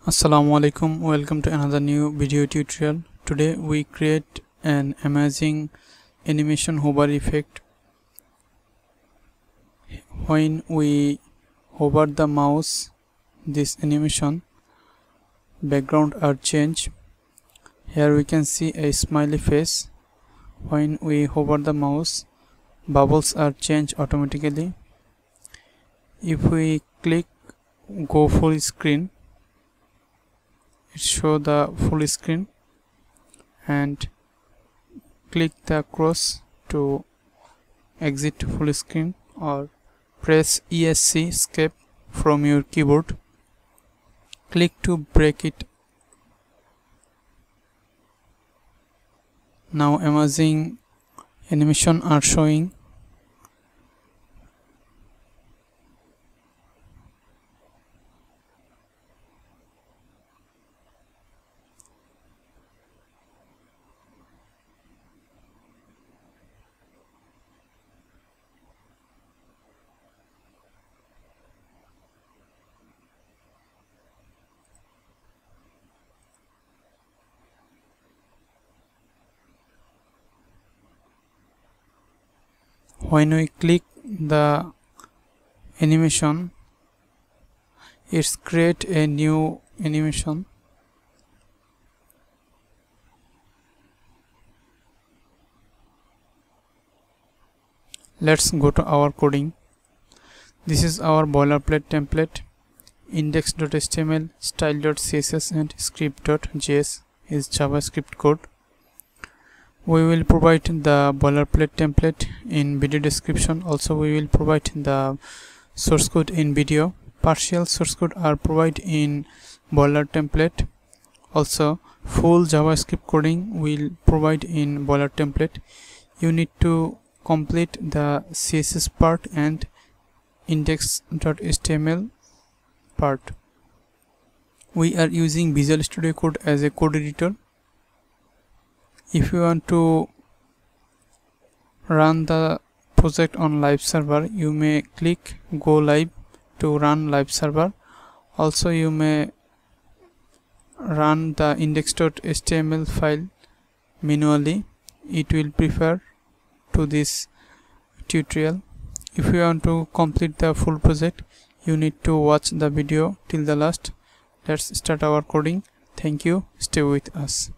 Assalamu alaikum, welcome to another new video tutorial. Today we create an amazing animation hover effect. When we hover the mouse, this animation background are changed. Here we can see a smiley face. When we hover the mouse, bubbles are changed automatically. If we click go full screen, it show the full screen, and click the cross to exit full screen, or press ESC from your keyboard. Click to break it. Now amazing animation are showing. When we click the animation, it's create a new animation. Let's go to our coding. This is our boilerplate template. Index.html, style.css and script.js is JavaScript code. We will provide the boilerplate template in video description. Also we will provide the source code in video. Partial source code are provided in boiler template. Also full JavaScript coding will provide in boiler template. You need to complete the CSS part and index.html part. We are using Visual Studio Code as a code editor. If you want to run the project on live server, you may click go live to run live server. Also you may run the index.html file manually. It will prefer to this tutorial. If you want to complete the full project, you need to watch the video till the last. Let's start our coding. Thank you. Stay with us.